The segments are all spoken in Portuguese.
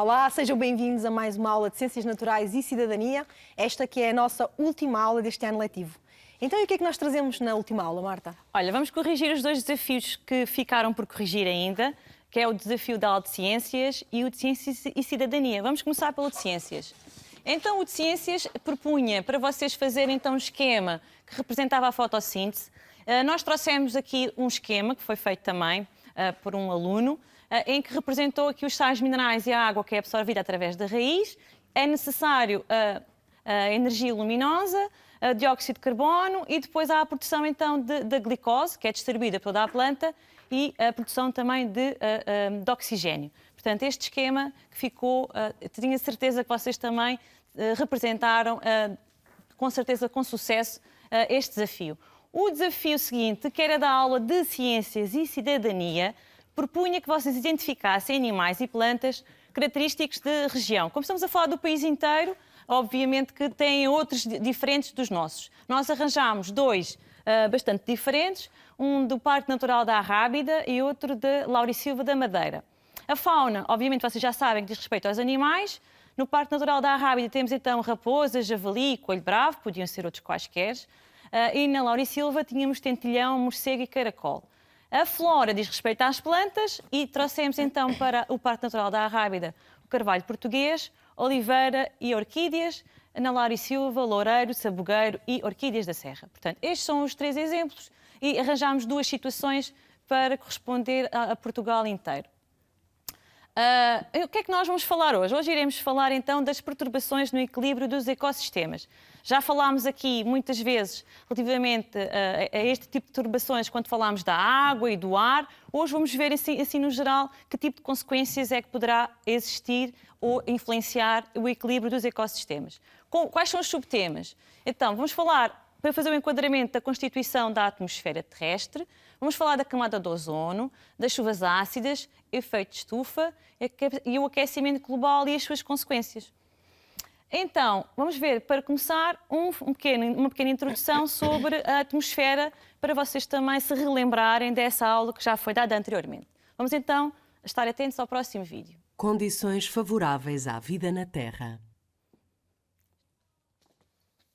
Olá, sejam bem-vindos a mais uma aula de Ciências Naturais e Cidadania, esta que é a nossa última aula deste ano letivo. Então, e o que é que nós trazemos na última aula, Marta? Olha, vamos corrigir os dois desafios que ficaram por corrigir ainda, que é o desafio da aula de Ciências e o de Ciências e Cidadania. Vamos começar pelo de Ciências. Então, o de Ciências propunha para vocês fazerem então um esquema que representava a fotossíntese. Nós trouxemos aqui um esquema que foi feito também por um aluno, em que representou aqui os sais minerais e a água que é absorvida através da raiz. É necessário a energia luminosa, dióxido de carbono e depois há a produção então da glicose, que é distribuída por toda a planta, e a produção também de oxigênio. Portanto, este esquema que ficou, tenho a certeza que vocês também representaram, com certeza com sucesso, este desafio. O desafio seguinte, que era da aula de Ciências e Cidadania, propunha que vocês identificassem animais e plantas característicos de região. Como estamos a falar do país inteiro, obviamente que têm outros diferentes dos nossos. Nós arranjámos dois bastante diferentes, um do Parque Natural da Arrábida e outro de Laurisilva da Madeira. A fauna, obviamente vocês já sabem que diz respeito aos animais. No Parque Natural da Arrábida temos então raposa, javali, coelho bravo, podiam ser outros quaisquer. E na Laurisilva tínhamos tentilhão, morcego e caracol. A flora diz respeito às plantas e trouxemos então para o Parque Natural da Arrábida o carvalho português, oliveira e orquídeas, na Laurisilva, loureiro, sabugueiro e orquídeas da serra. Portanto, estes são os três exemplos e arranjámos duas situações para corresponder a Portugal inteiro. O que é que nós vamos falar hoje? Hoje iremos falar então das perturbações no equilíbrio dos ecossistemas. Já falámos aqui muitas vezes relativamente a este tipo de perturbações quando falámos da água e do ar. Hoje vamos ver assim no geral que tipo de consequências é que poderá existir ou influenciar o equilíbrio dos ecossistemas. Quais são os subtemas? Então, vamos falar, para fazer o enquadramento da constituição da atmosfera terrestre, vamos falar da camada de ozono, das chuvas ácidas, efeito de estufa e o aquecimento global e as suas consequências. Então, vamos ver, para começar, uma pequena introdução sobre a atmosfera, para vocês também se relembrarem dessa aula que já foi dada anteriormente. Vamos então estar atentos ao próximo vídeo. Condições favoráveis à vida na Terra.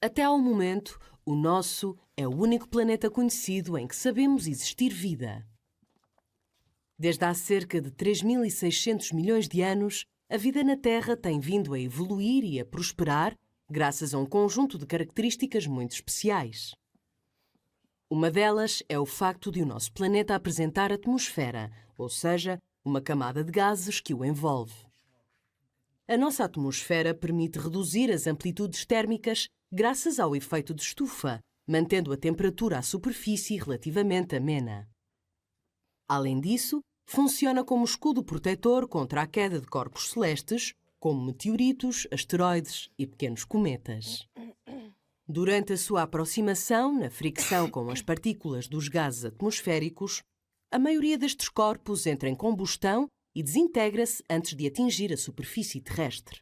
Até ao momento, o nosso é o único planeta conhecido em que sabemos existir vida. Desde há cerca de 3.600 milhões de anos, a vida na Terra tem vindo a evoluir e a prosperar graças a um conjunto de características muito especiais. Uma delas é o facto de o nosso planeta apresentar atmosfera, ou seja, uma camada de gases que o envolve. A nossa atmosfera permite reduzir as amplitudes térmicas graças ao efeito de estufa, mantendo a temperatura à superfície relativamente amena. Além disso, funciona como escudo protetor contra a queda de corpos celestes, como meteoritos, asteroides e pequenos cometas. Durante a sua aproximação, na fricção com as partículas dos gases atmosféricos, a maioria destes corpos entra em combustão e desintegra-se antes de atingir a superfície terrestre.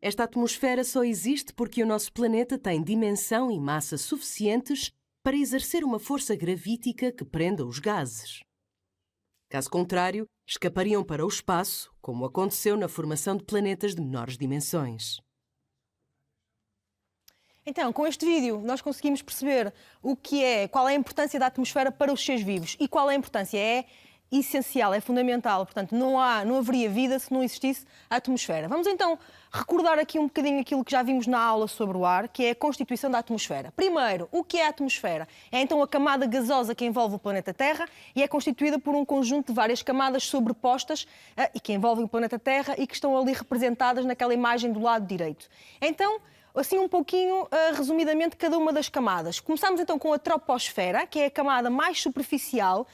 Esta atmosfera só existe porque o nosso planeta tem dimensão e massa suficientes para exercer uma força gravítica que prenda os gases. Caso contrário, escapariam para o espaço, como aconteceu na formação de planetas de menores dimensões. Então, com este vídeo, nós conseguimos perceber qual é a importância da atmosfera para os seres vivos e qual é a importância. É essencial, é fundamental. Portanto, não haveria vida se não existisse a atmosfera. Vamos então recordar aqui um bocadinho aquilo que já vimos na aula sobre o ar, que é a constituição da atmosfera. Primeiro, o que é a atmosfera? É então a camada gasosa que envolve o planeta Terra e é constituída por um conjunto de várias camadas sobrepostas e que envolvem o planeta Terra e que estão ali representadas naquela imagem do lado direito. Então, assim um pouquinho, resumidamente, cada uma das camadas. Começamos então com a troposfera, que é a camada mais superficial,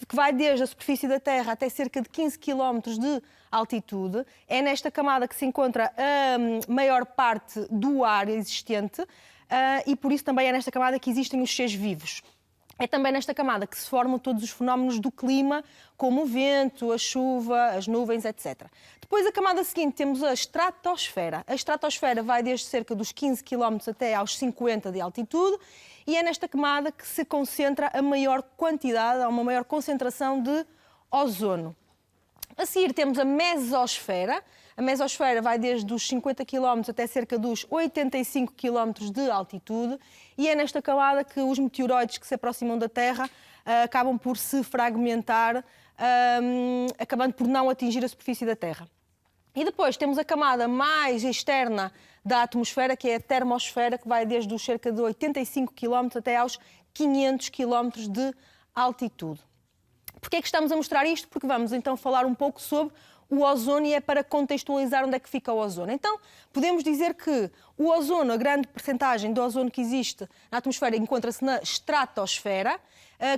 que vai desde a superfície da Terra até cerca de 15 km de altitude. É nesta camada que se encontra a maior parte do ar existente e por isso também é nesta camada que existem os seres vivos. É também nesta camada que se formam todos os fenómenos do clima, como o vento, a chuva, as nuvens, etc. Depois, a camada seguinte, temos a estratosfera. A estratosfera vai desde cerca dos 15 km até aos 50 de altitude e é nesta camada que se concentra a maior quantidade, uma maior concentração de ozono. A seguir temos a mesosfera. A mesosfera vai desde os 50 km até cerca dos 85 km de altitude e é nesta camada que os meteoroides que se aproximam da Terra acabam por se fragmentar, acabando por não atingir a superfície da Terra. E depois temos a camada mais externa da atmosfera, que é a termosfera, que vai desde os cerca de 85 km até aos 500 km de altitude. Porquê é que estamos a mostrar isto? Porque vamos então falar um pouco sobre o ozono e é para contextualizar onde é que fica o ozono. Então, podemos dizer que o ozono, a grande percentagem do ozono que existe na atmosfera encontra-se na estratosfera,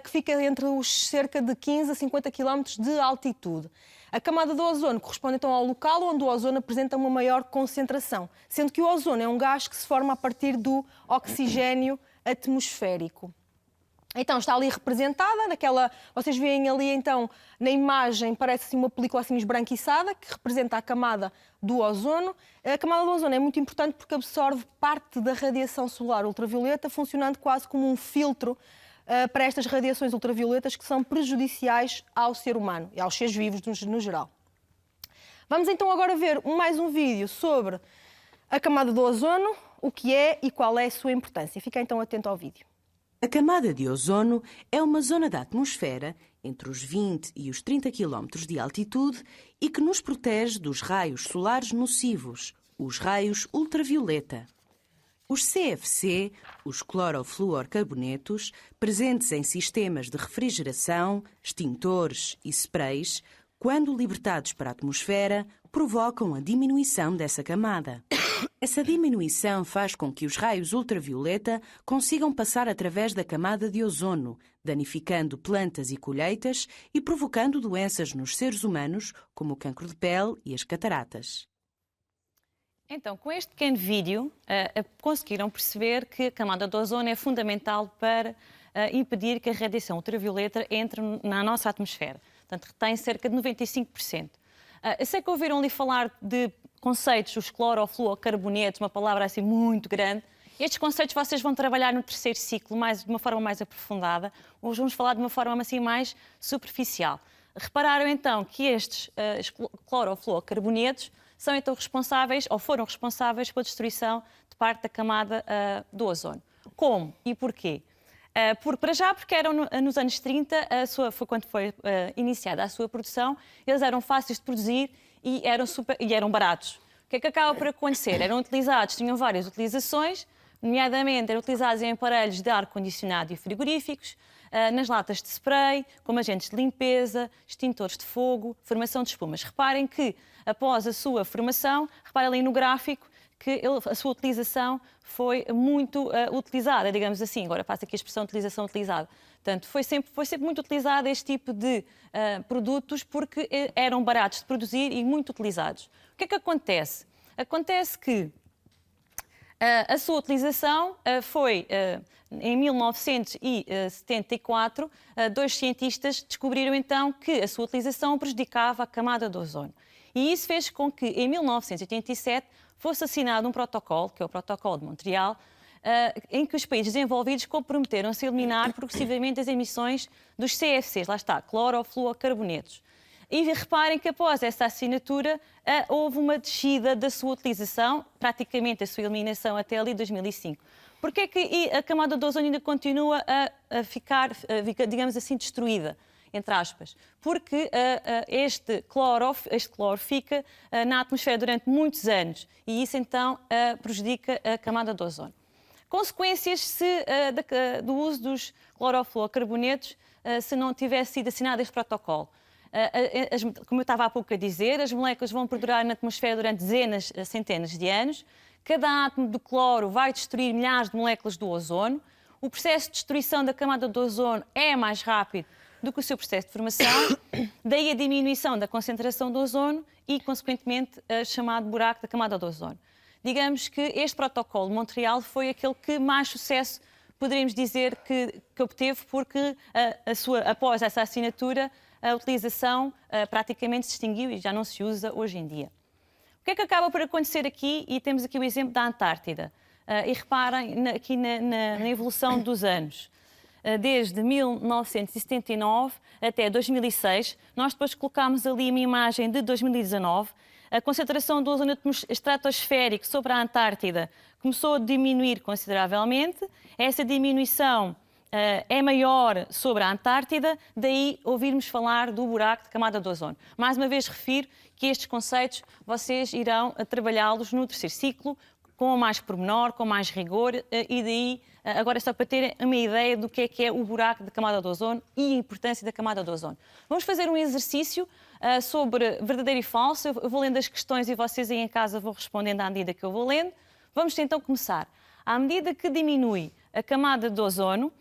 que fica entre os cerca de 15 a 50 km de altitude. A camada do ozono corresponde então ao local onde o ozono apresenta uma maior concentração, sendo que o ozono é um gás que se forma a partir do oxigênio atmosférico. Então está ali representada, vocês veem ali então na imagem, parece assim uma película assim esbranquiçada, que representa a camada do ozono. A camada do ozono é muito importante porque absorve parte da radiação solar ultravioleta, funcionando quase como um filtro para estas radiações ultravioletas que são prejudiciais ao ser humano e aos seres vivos no geral. Vamos então agora ver mais um vídeo sobre a camada do ozono, o que é e qual é a sua importância. Fica então atento ao vídeo. A camada de ozono é uma zona da atmosfera entre os 20 e os 30 km de altitude e que nos protege dos raios solares nocivos, os raios ultravioleta. Os CFC, os clorofluorcarbonetos, presentes em sistemas de refrigeração, extintores e sprays, quando libertados para a atmosfera, provocam a diminuição dessa camada. Essa diminuição faz com que os raios ultravioleta consigam passar através da camada de ozono, danificando plantas e colheitas e provocando doenças nos seres humanos, como o cancro de pele e as cataratas. Então, com este pequeno vídeo, conseguiram perceber que a camada de ozono é fundamental para impedir que a radiação ultravioleta entre na nossa atmosfera. Portanto, retém cerca de 95%. Eu sei que ouviram ali falar de conceitos, os clorofluorcarbonetos, uma palavra assim muito grande. Estes conceitos vocês vão trabalhar no terceiro ciclo de uma forma mais aprofundada. Hoje vamos falar de uma forma assim mais superficial. Repararam então que estes clorofluorcarbonetos são então responsáveis, ou foram responsáveis pela destruição de parte da camada do ozono. Como e porquê? Porque eram nos anos 30, foi quando foi iniciada a sua produção, eles eram fáceis de produzir e eram baratos. O que é que acaba por acontecer? Eram utilizados, tinham várias utilizações, nomeadamente eram utilizados em aparelhos de ar-condicionado e frigoríficos, nas latas de spray, como agentes de limpeza, extintores de fogo, formação de espumas. Reparem que, após a sua formação, reparem ali no gráfico, que a sua utilização foi muito utilizada, digamos assim. Agora passa aqui a expressão utilização utilizada. Portanto, foi sempre muito utilizado este tipo de produtos porque eram baratos de produzir e muito utilizados. O que é que acontece? Acontece que a sua utilização foi, em 1974, dois cientistas descobriram então que a sua utilização prejudicava a camada do ozono. E isso fez com que, em 1987, fosse assinado um protocolo, que é o Protocolo de Montreal, em que os países desenvolvidos comprometeram-se a eliminar progressivamente as emissões dos CFCs, lá está, clorofluorcarbonetos. E reparem que após essa assinatura houve uma descida da sua utilização, praticamente a sua eliminação até ali 2005. Porquê é que a camada do ozono ainda continua a ficar, digamos assim, destruída? Entre aspas, porque este cloro fica na atmosfera durante muitos anos e isso então prejudica a camada do ozono. Consequências do uso dos clorofluorcarbonetos se não tivesse sido assinado este protocolo. Como eu estava há pouco a dizer, as moléculas vão perdurar na atmosfera durante dezenas, centenas de anos. Cada átomo de cloro vai destruir milhares de moléculas do ozono. O processo de destruição da camada do ozono é mais rápido do que o seu processo de formação, daí a diminuição da concentração do ozono e, consequentemente, o chamado buraco da camada do ozono. Digamos que este protocolo de Montreal foi aquele que mais sucesso poderíamos dizer que obteve, porque após essa assinatura a utilização praticamente se extinguiu e já não se usa hoje em dia. O que é que acaba por acontecer aqui? E temos aqui o exemplo da Antártida. E reparem aqui na evolução dos anos. Desde 1979 até 2006, nós depois colocámos ali uma imagem de 2019, a concentração do ozônio estratosférico sobre a Antártida começou a diminuir consideravelmente. Essa diminuição é maior sobre a Antártida, daí ouvirmos falar do buraco de camada de ozono. Mais uma vez refiro que estes conceitos vocês irão trabalhá-los no terceiro ciclo, com mais pormenor, com mais rigor, e daí, agora é só para terem uma ideia do que é o buraco de camada de ozono e a importância da camada de ozono. Vamos fazer um exercício sobre verdadeiro e falso. Eu vou lendo as questões e vocês aí em casa vão respondendo à medida que eu vou lendo. Vamos então começar. À medida que diminui a camada de ozono,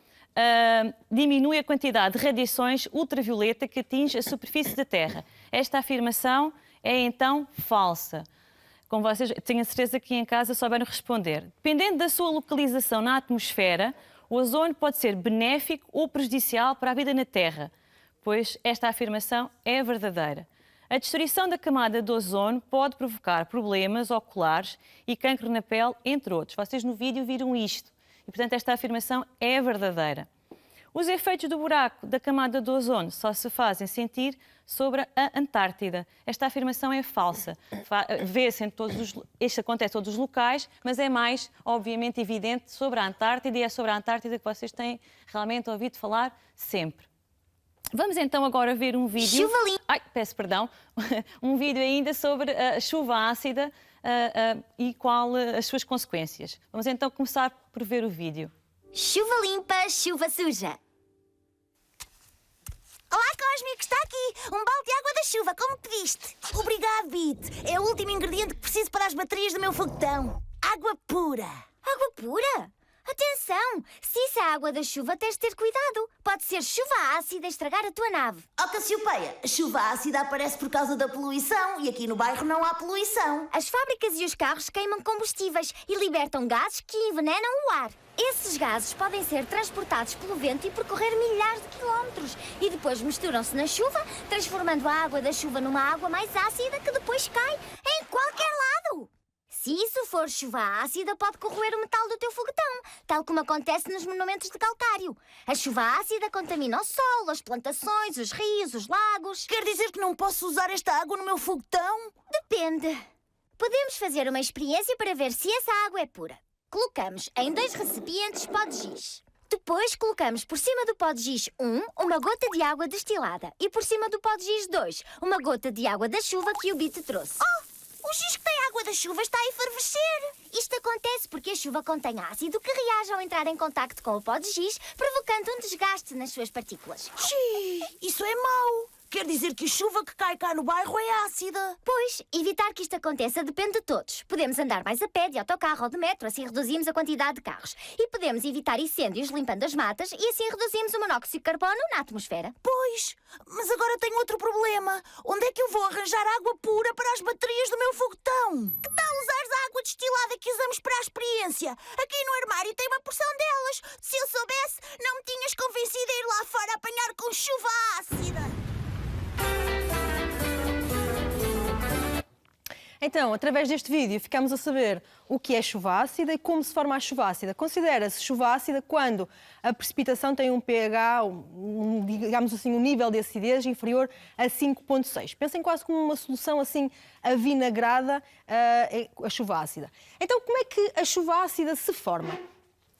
diminui a quantidade de radiações ultravioleta que atinge a superfície da Terra. Esta afirmação é então falsa. Como vocês, tenho a certeza que em casa souberam responder. Dependendo da sua localização na atmosfera, o ozono pode ser benéfico ou prejudicial para a vida na Terra, pois esta afirmação é verdadeira. A destruição da camada de ozono pode provocar problemas oculares e cancro na pele, entre outros. Vocês no vídeo viram isto e, portanto, esta afirmação é verdadeira. Os efeitos do buraco da camada de ozono só se fazem sentir sobre a Antártida. Esta afirmação é falsa. Vê-se em isto acontece em todos os locais, mas é mais, obviamente, evidente sobre a Antártida e é sobre a Antártida que vocês têm realmente ouvido falar sempre. Vamos então agora ver um vídeo... Chuva limpa! Ai, peço perdão. Um vídeo ainda sobre a chuva ácida e qual as suas consequências. Vamos então começar por ver o vídeo. Chuva limpa, chuva suja. Olá, Cósmico, está aqui. Um balde de água da chuva, como pediste. Obrigado, Bit. É o último ingrediente que preciso para as baterias do meu foguetão. Água pura. Água pura? Atenção! Se isso é água da chuva, tens de ter cuidado. Pode ser chuva ácida e estragar a tua nave. Ó Cassiopeia, a chuva ácida aparece por causa da poluição e aqui no bairro não há poluição. As fábricas e os carros queimam combustíveis e libertam gases que envenenam o ar. Esses gases podem ser transportados pelo vento e percorrer milhares de quilómetros. E depois misturam-se na chuva, transformando a água da chuva numa água mais ácida que depois cai em qualquer lado. Se isso for chuva ácida, pode corroer o metal do teu foguetão, tal como acontece nos monumentos de calcário. A chuva ácida contamina o solo, as plantações, os rios, os lagos. Quer dizer que não posso usar esta água no meu foguetão? Depende. Podemos fazer uma experiência para ver se essa água é pura. Colocamos em 2 recipientes pó de giz. Depois colocamos por cima do pó de giz 1 uma gota de água destilada e por cima do pó de giz 2 uma gota de água da chuva que o Bit trouxe. O giz que tem água da chuva está a efervescer. Isto acontece porque a chuva contém ácido que reage ao entrar em contacto com o pó de giz, provocando um desgaste nas suas partículas. Xiii, isso é mau. Quer dizer que a chuva que cai cá no bairro é ácida. Pois, evitar que isto aconteça depende de todos. Podemos andar mais a pé, de autocarro ou de metro, assim reduzimos a quantidade de carros. E podemos evitar incêndios limpando as matas e assim reduzimos o monóxido de carbono na atmosfera. Pois, mas agora tenho outro problema. Onde é que eu vou arranjar água pura para as baterias do meu foguetão? Que tal usares a água destilada que usamos para a experiência? Aqui no armário tem uma porção delas. Se eu soubesse, não me tinhas convencido a ir lá fora apanhar com chuva ácida. Então, através deste vídeo, ficamos a saber o que é chuva ácida e como se forma a chuva ácida. Considera-se chuva ácida quando a precipitação tem um pH, digamos assim, um nível de acidez inferior a 5,6. Pensem quase como uma solução assim avinagrada, a chuva ácida. Então, como é que a chuva ácida se forma?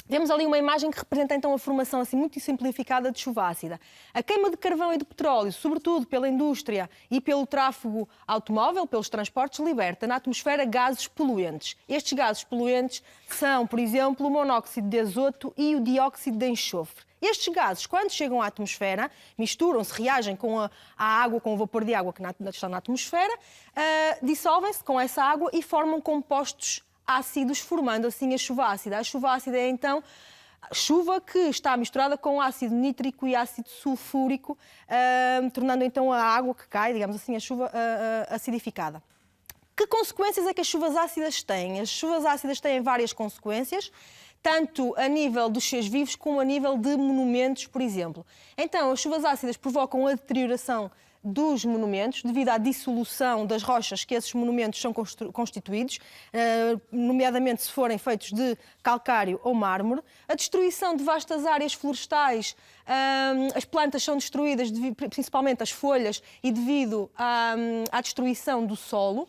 Temos ali uma imagem que representa então a formação assim muito simplificada de chuva ácida. A queima de carvão e de petróleo, sobretudo pela indústria e pelo tráfego automóvel, pelos transportes, liberta na atmosfera gases poluentes. Estes gases poluentes são, por exemplo, o monóxido de azoto e o dióxido de enxofre. Estes gases, quando chegam à atmosfera, misturam-se, reagem com a água, com o vapor de água que está na atmosfera, dissolvem-se com essa água e formam compostos ácidos, formando assim a chuva ácida. A chuva ácida é então chuva que está misturada com ácido nítrico e ácido sulfúrico, tornando então a água que cai, digamos assim, a chuva acidificada. Que consequências é que as chuvas ácidas têm? As chuvas ácidas têm várias consequências, tanto a nível dos seres vivos como a nível de monumentos, por exemplo. Então, as chuvas ácidas provocam a deterioração dos monumentos, devido à dissolução das rochas que esses monumentos são constituídos, nomeadamente se forem feitos de calcário ou mármore, a destruição de vastas áreas florestais, as plantas são destruídas, principalmente as folhas, e devido à destruição do solo.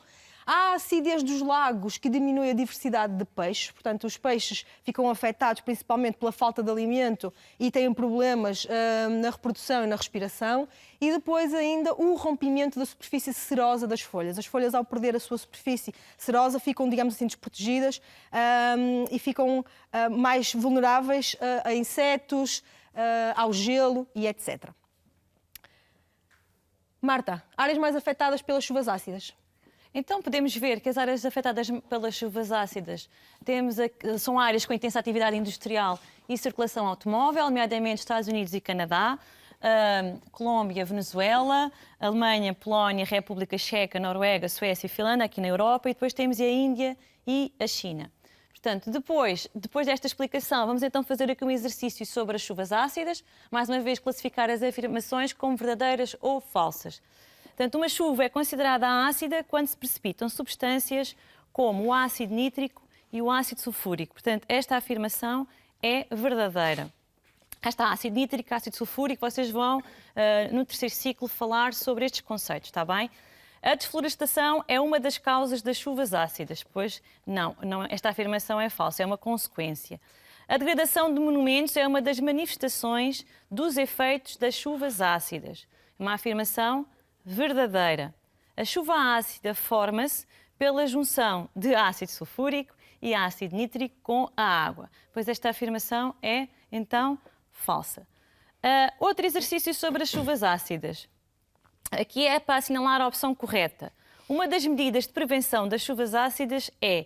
Há a acidez dos lagos, que diminui a diversidade de peixes, portanto, os peixes ficam afetados principalmente pela falta de alimento e têm problemas na reprodução e na respiração. E depois ainda o rompimento da superfície cerosa das folhas. As folhas, ao perder a sua superfície cerosa, ficam, digamos assim, desprotegidas e ficam mais vulneráveis a insetos, ao gelo e etc. Marta, áreas mais afetadas pelas chuvas ácidas? Então podemos ver que as áreas afetadas pelas chuvas ácidas são áreas com intensa atividade industrial e circulação automóvel, nomeadamente Estados Unidos e Canadá, Colômbia, Venezuela, Alemanha, Polónia, República Checa, Noruega, Suécia e Finlândia, aqui na Europa, e depois temos a Índia e a China. Portanto, depois desta explicação, vamos então fazer aqui um exercício sobre as chuvas ácidas, mais uma vez classificar as afirmações como verdadeiras ou falsas. Portanto, uma chuva é considerada ácida quando se precipitam substâncias como o ácido nítrico e o ácido sulfúrico. Portanto, esta afirmação é verdadeira. Cá está, ácido nítrico, ácido sulfúrico, vocês vão, no terceiro ciclo, falar sobre estes conceitos, está bem? A desflorestação é uma das causas das chuvas ácidas, pois não, esta afirmação é falsa, é uma consequência. A degradação de monumentos é uma das manifestações dos efeitos das chuvas ácidas. Uma afirmação verdadeira. A chuva ácida forma-se pela junção de ácido sulfúrico e ácido nítrico com a água, pois esta afirmação é, então, falsa. Outro exercício sobre as chuvas ácidas. Aqui é para assinalar a opção correta. Uma das medidas de prevenção das chuvas ácidas é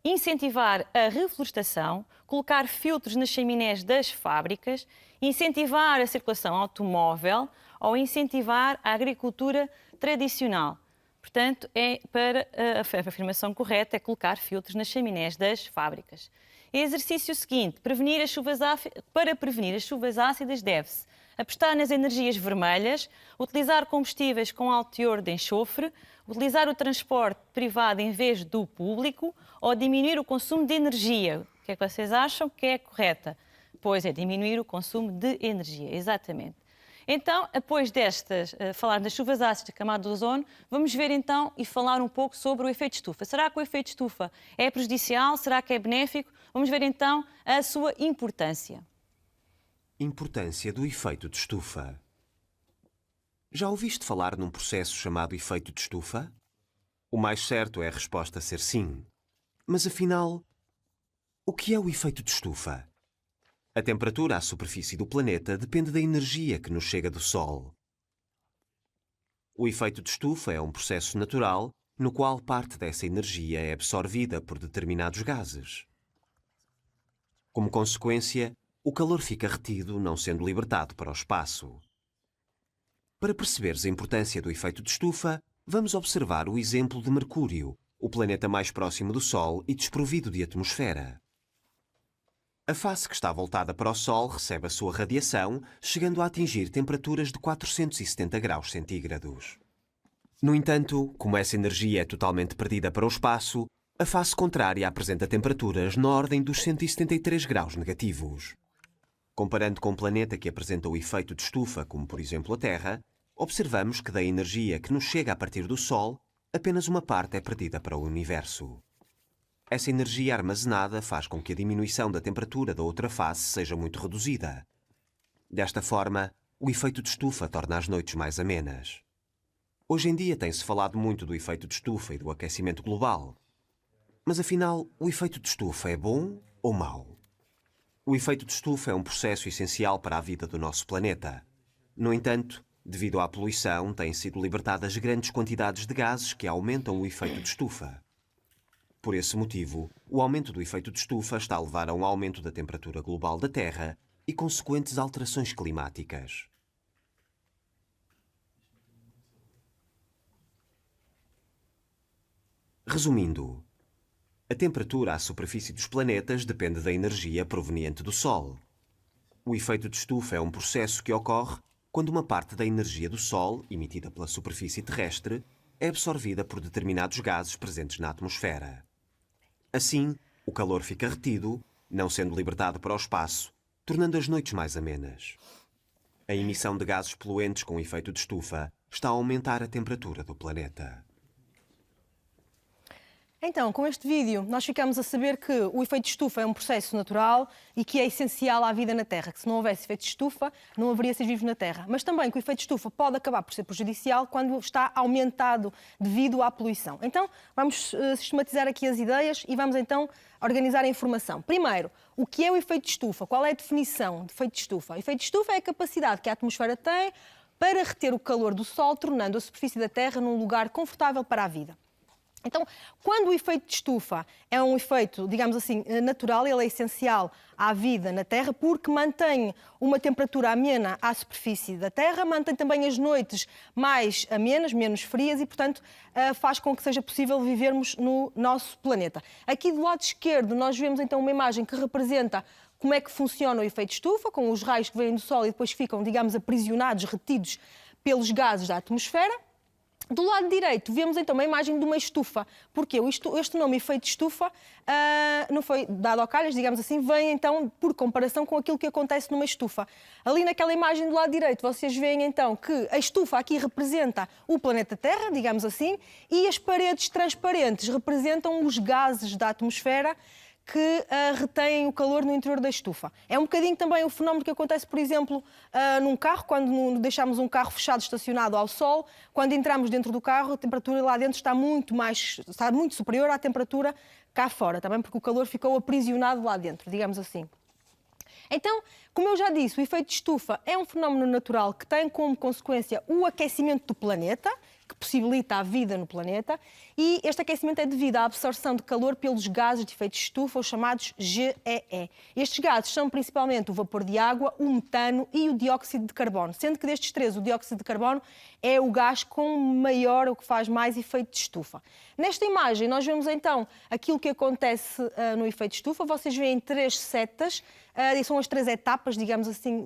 incentivar a reflorestação, colocar filtros nas chaminés das fábricas, incentivar a circulação automóvel ou incentivar a agricultura tradicional. Portanto, a afirmação correta é colocar filtros nas chaminés das fábricas. Exercício seguinte, para prevenir as chuvas ácidas deve-se apostar nas energias vermelhas, utilizar combustíveis com alto teor de enxofre, utilizar o transporte privado em vez do público ou diminuir o consumo de energia. O que é que vocês acham que é correta? Pois é, diminuir o consumo de energia, exatamente. Então, depois falar das chuvas ácidas da camada do ozono, vamos ver então e falar um pouco sobre o efeito estufa. Será que o efeito estufa é prejudicial? Será que é benéfico? Vamos ver então a sua importância. Importância do efeito de estufa. Já ouviste falar num processo chamado efeito de estufa? O mais certo é a resposta ser sim. Mas afinal, o que é o efeito de estufa? A temperatura à superfície do planeta depende da energia que nos chega do Sol. O efeito de estufa é um processo natural no qual parte dessa energia é absorvida por determinados gases. Como consequência, o calor fica retido, não sendo libertado para o espaço. Para perceberes a importância do efeito de estufa, vamos observar o exemplo de Mercúrio, o planeta mais próximo do Sol e desprovido de atmosfera. A face que está voltada para o Sol recebe a sua radiação, chegando a atingir temperaturas de 470 graus centígrados. No entanto, como essa energia é totalmente perdida para o espaço, a face contrária apresenta temperaturas na ordem dos 173 graus negativos. Comparando com um planeta que apresenta o efeito de estufa, como por exemplo a Terra, observamos que da energia que nos chega a partir do Sol, apenas uma parte é perdida para o Universo. Essa energia armazenada faz com que a diminuição da temperatura da outra face seja muito reduzida. Desta forma, o efeito de estufa torna as noites mais amenas. Hoje em dia tem-se falado muito do efeito de estufa e do aquecimento global. Mas afinal, o efeito de estufa é bom ou mau? O efeito de estufa é um processo essencial para a vida do nosso planeta. No entanto, devido à poluição, têm sido libertadas grandes quantidades de gases que aumentam o efeito de estufa. Por esse motivo, o aumento do efeito de estufa está a levar a um aumento da temperatura global da Terra e consequentes alterações climáticas. Resumindo, a temperatura à superfície dos planetas depende da energia proveniente do Sol. O efeito de estufa é um processo que ocorre quando uma parte da energia do Sol, emitida pela superfície terrestre, é absorvida por determinados gases presentes na atmosfera. Assim, o calor fica retido, não sendo libertado para o espaço, tornando as noites mais amenas. A emissão de gases poluentes com efeito de estufa está a aumentar a temperatura do planeta. Então, com este vídeo, nós ficamos a saber que o efeito de estufa é um processo natural e que é essencial à vida na Terra, que se não houvesse efeito de estufa, não haveria seres vivos na Terra. Mas também que o efeito de estufa pode acabar por ser prejudicial quando está aumentado devido à poluição. Então, vamos sistematizar aqui as ideias e vamos então organizar a informação. Primeiro, o que é o efeito de estufa? Qual é a definição de efeito de estufa? O efeito de estufa é a capacidade que a atmosfera tem para reter o calor do Sol, tornando a superfície da Terra num lugar confortável para a vida. Então, quando o efeito de estufa é um efeito, digamos assim, natural, ele é essencial à vida na Terra porque mantém uma temperatura amena à superfície da Terra, mantém também as noites mais amenas, menos frias e, portanto, faz com que seja possível vivermos no nosso planeta. Aqui do lado esquerdo nós vemos então uma imagem que representa como é que funciona o efeito de estufa, com os raios que vêm do Sol e depois ficam, digamos, aprisionados, retidos pelos gases da atmosfera. Do lado direito, vemos então uma imagem de uma estufa. Porquê? Este nome, efeito de estufa, não foi dado ao calhas, digamos assim, vem então por comparação com aquilo que acontece numa estufa. Ali naquela imagem do lado direito, vocês veem então que a estufa aqui representa o planeta Terra, digamos assim, e as paredes transparentes representam os gases da atmosfera que retêm o calor no interior da estufa. É um bocadinho também o fenómeno que acontece, por exemplo, num carro, quando deixamos um carro fechado estacionado ao sol, quando entramos dentro do carro, a temperatura lá dentro está muito superior à temperatura cá fora, também porque o calor ficou aprisionado lá dentro, digamos assim. Então, como eu já disse, o efeito de estufa é um fenómeno natural que tem como consequência o aquecimento do planeta, que possibilita a vida no planeta, e este aquecimento é devido à absorção de calor pelos gases de efeito de estufa, os chamados GEE. Estes gases são principalmente o vapor de água, o metano e o dióxido de carbono, sendo que destes três o dióxido de carbono é o gás com maior, o que faz mais efeito de estufa. Nesta imagem nós vemos então aquilo que acontece no efeito de estufa, vocês veem três setas, são as três etapas, digamos assim,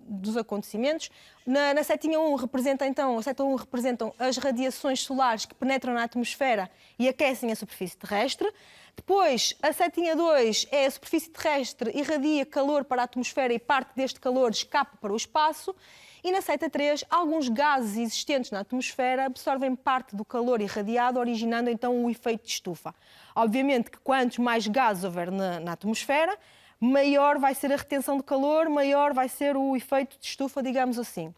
dos acontecimentos. Na setinha 1 representa então, a seta 1 representam as radiações solares que penetram na atmosfera e aquecem a superfície terrestre. Depois, a setinha 2 é a superfície terrestre irradia calor para a atmosfera e parte deste calor escapa para o espaço. E na seta 3, alguns gases existentes na atmosfera absorvem parte do calor irradiado, originando então o efeito de estufa. Obviamente que quantos mais gases houver na atmosfera, maior vai ser a retenção de calor, maior vai ser o efeito de estufa, digamos assim.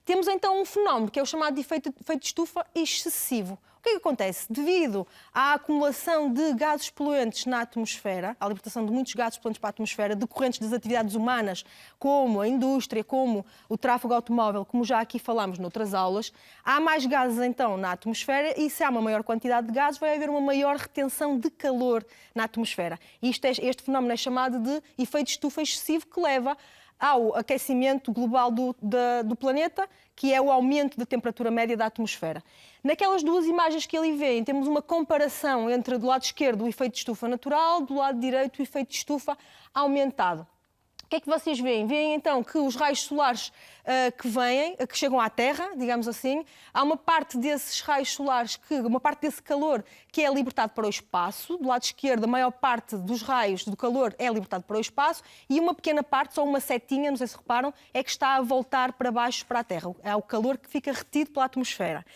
Temos então um fenómeno que é o chamado de efeito de estufa excessivo. O que é que acontece? Devido à acumulação de gases poluentes na atmosfera, à libertação de muitos gases poluentes para a atmosfera, decorrentes das atividades humanas, como a indústria, como o tráfego automóvel, como já aqui falámos noutras aulas, há mais gases então na atmosfera e se há uma maior quantidade de gases vai haver uma maior retenção de calor na atmosfera. Este fenómeno é chamado de efeito de estufa excessivo, que leva ao aquecimento global do planeta, que é o aumento da temperatura média da atmosfera. Naquelas duas imagens que ali vêem, temos uma comparação entre, do lado esquerdo, o efeito de estufa natural, do lado direito, o efeito de estufa aumentado. O que é que vocês veem? Veem então que os raios solares que chegam à Terra, digamos assim, há uma parte desses raios solares, uma parte desse calor que é libertado para o espaço. Do lado esquerdo, a maior parte dos raios do calor é libertado para o espaço e uma pequena parte, só uma setinha, não sei se reparam, é que está a voltar para baixo para a Terra. É o calor que fica retido pela atmosfera.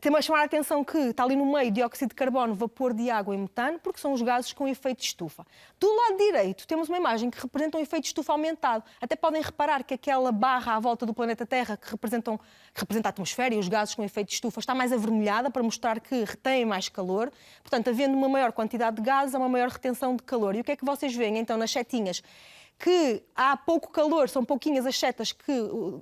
Temos a chamar a atenção que está ali no meio dióxido de carbono, vapor de água e metano, porque são os gases com efeito de estufa. Do lado direito temos uma imagem que representa um efeito de estufa aumentado. Até podem reparar que aquela barra à volta do planeta Terra, que representa a atmosfera e os gases com efeito de estufa, está mais avermelhada para mostrar que retém mais calor. Portanto, havendo uma maior quantidade de gases, há uma maior retenção de calor. E o que é que vocês veem então nas setinhas? Que há pouco calor, são pouquinhas as setas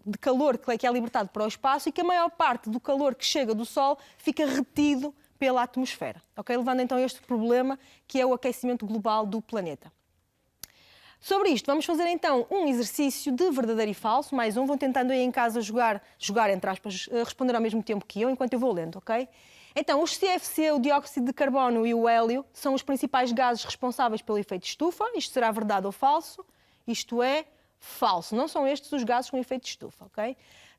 de calor que é libertado para o espaço e que a maior parte do calor que chega do Sol fica retido pela atmosfera. Okay? Levando então a este problema que é o aquecimento global do planeta. Sobre isto, vamos fazer então um exercício de verdadeiro e falso, mais um. Vão tentando aí em casa jogar entre aspas, responder ao mesmo tempo que eu, enquanto eu vou lendo, ok? Então, os CFC, o dióxido de carbono e o hélio são os principais gases responsáveis pelo efeito de estufa. Isto será verdade ou falso? Isto é falso. Não são estes os gases com efeito de estufa, ok?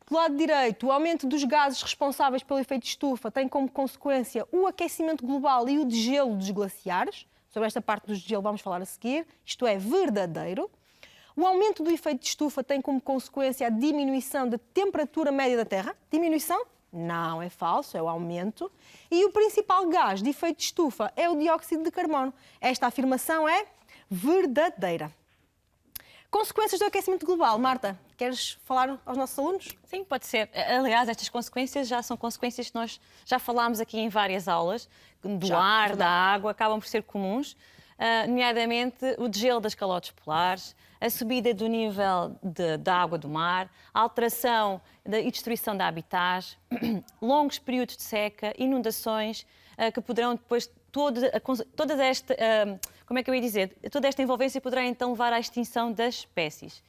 Do lado direito, o aumento dos gases responsáveis pelo efeito de estufa tem como consequência o aquecimento global e o degelo dos glaciares. Sobre esta parte do degelo vamos falar a seguir. Isto é verdadeiro. O aumento do efeito de estufa tem como consequência a diminuição da temperatura média da Terra. Diminuição? Não, é falso, é o aumento. E o principal gás de efeito de estufa é o dióxido de carbono. Esta afirmação é verdadeira. Consequências do aquecimento global. Marta, queres falar aos nossos alunos? Sim, pode ser. Aliás, estas consequências já são consequências que nós já falámos aqui em várias aulas, do ar, da água, acabam por ser comuns, nomeadamente o degelo das calotas polares, a subida do nível da água do mar, a alteração e destruição de habitats, longos períodos de seca, inundações, que poderão depois toda esta, como é que eu ia dizer, toda esta envolvência poderá então levar à extinção das espécies.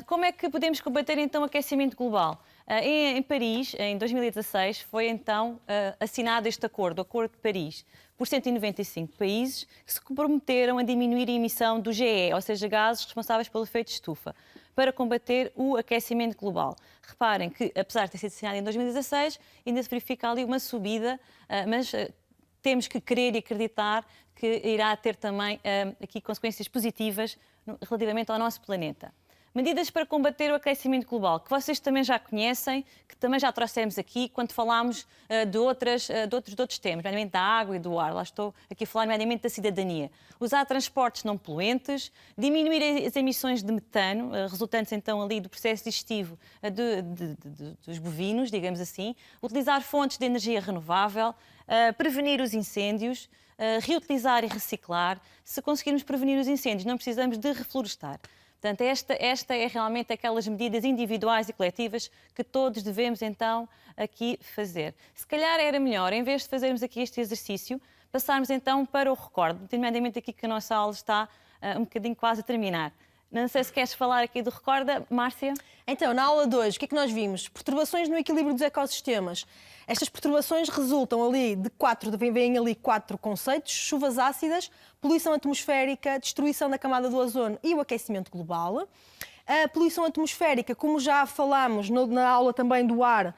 Como é que podemos combater então o aquecimento global? Em Paris, em 2016, foi então assinado este acordo, o Acordo de Paris, por 195 países que se comprometeram a diminuir a emissão do GE, ou seja, gases responsáveis pelo efeito de estufa, para combater o aquecimento global. Reparem que, apesar de ter sido assinado em 2016, ainda se verifica ali uma subida, mas temos que querer e acreditar que irá ter também aqui consequências positivas relativamente ao nosso planeta. Medidas para combater o aquecimento global, que vocês também já conhecem, que também já trouxemos aqui quando falámos de outros temas, nomeadamente da água e do ar. Lá estou aqui a falar nomeadamente da cidadania. Usar transportes não poluentes, diminuir as emissões de metano, resultantes então ali do processo digestivo dos bovinos, digamos assim, utilizar fontes de energia renovável, prevenir os incêndios, reutilizar e reciclar. Se conseguirmos prevenir os incêndios, não precisamos de reflorestar. Portanto, esta é realmente aquelas medidas individuais e coletivas que todos devemos, então, aqui fazer. Se calhar era melhor, em vez de fazermos aqui este exercício, passarmos, então, para o recorde, nomeadamente aqui que a nossa aula está um bocadinho quase a terminar. Não sei se queres falar aqui do recorde, Márcia? Então, na aula de hoje, o que é que nós vimos? Perturbações no equilíbrio dos ecossistemas. Estas perturbações resultam ali vêm ali quatro conceitos: chuvas ácidas, poluição atmosférica, destruição da camada do ozono e o aquecimento global. A poluição atmosférica, como já falámos na aula também do ar,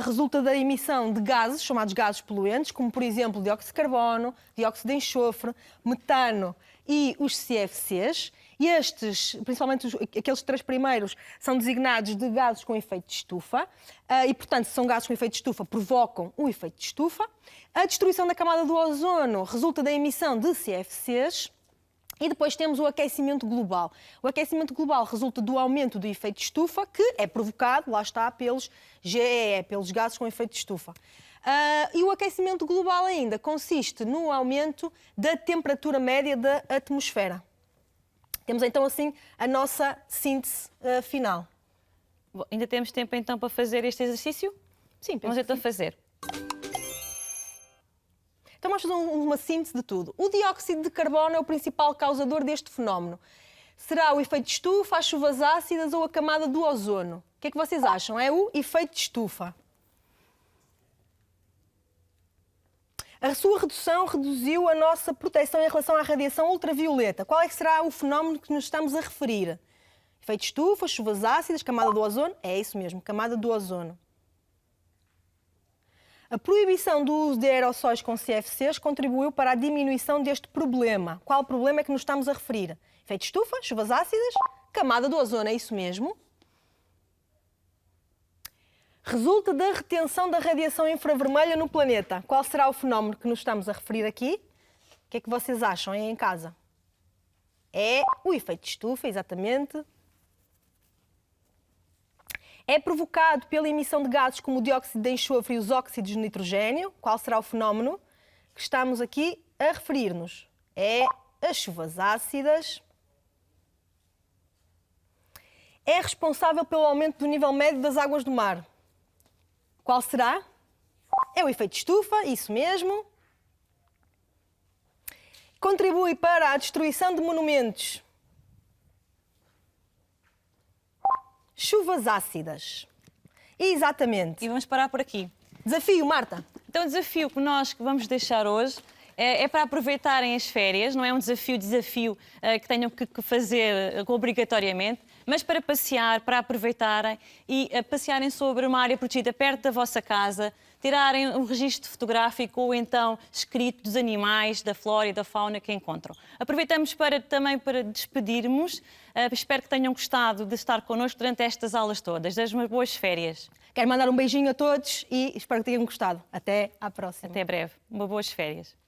resulta da emissão de gases, chamados gases poluentes, como, por exemplo, dióxido de carbono, dióxido de enxofre, metano e os CFCs. E estes, principalmente aqueles três primeiros, são designados de gases com efeito de estufa e, portanto, se são gases com efeito de estufa, provocam o efeito de estufa. A destruição da camada do ozono resulta da emissão de CFCs. E depois temos o aquecimento global. O aquecimento global resulta do aumento do efeito de estufa, que é provocado, lá está, pelos GEE, pelos gases com efeito de estufa. E o aquecimento global ainda consiste no aumento da temperatura média da atmosfera. Temos então assim a nossa síntese final. Bom, ainda temos tempo então para fazer este exercício? Sim, vamos então fazer. Então vamos fazer uma síntese de tudo. O dióxido de carbono é o principal causador deste fenómeno. Será o efeito de estufa, as chuvas ácidas ou a camada do ozono? O que é que vocês acham? É o efeito de estufa. A sua redução reduziu a nossa proteção em relação à radiação ultravioleta. Qual é que será o fenómeno que nos estamos a referir? Efeito de estufa, chuvas ácidas, camada do ozono? É isso mesmo, camada do ozono. A proibição do uso de aerossóis com CFCs contribuiu para a diminuição deste problema. Qual problema é que nos estamos a referir? Efeito de estufa, chuvas ácidas, camada do ozono, é isso mesmo. Resulta da retenção da radiação infravermelha no planeta. Qual será o fenómeno que nos estamos a referir aqui? O que é que vocês acham aí em casa? É o efeito de estufa, exatamente. É provocado pela emissão de gases como o dióxido de enxofre e os óxidos de nitrogênio. Qual será o fenómeno que estamos aqui a referir-nos? É as chuvas ácidas. É responsável pelo aumento do nível médio das águas do mar. Qual será? É o efeito de estufa, isso mesmo. Contribui para a destruição de monumentos. Chuvas ácidas. Exatamente. E vamos parar por aqui. Desafio, Marta. Então, o desafio que nós vamos deixar hoje é para aproveitarem as férias. Não é um desafio que tenham que fazer obrigatoriamente, mas para passear, para aproveitarem e passearem sobre uma área protegida perto da vossa casa, tirarem um registro fotográfico ou então escrito dos animais, da flora e da fauna que encontram. Aproveitamos também para despedirmos. Espero que tenham gostado de estar connosco durante estas aulas todas. Desejo umas boas férias. Quero mandar um beijinho a todos e espero que tenham gostado. Até à próxima. Até breve. Boas férias.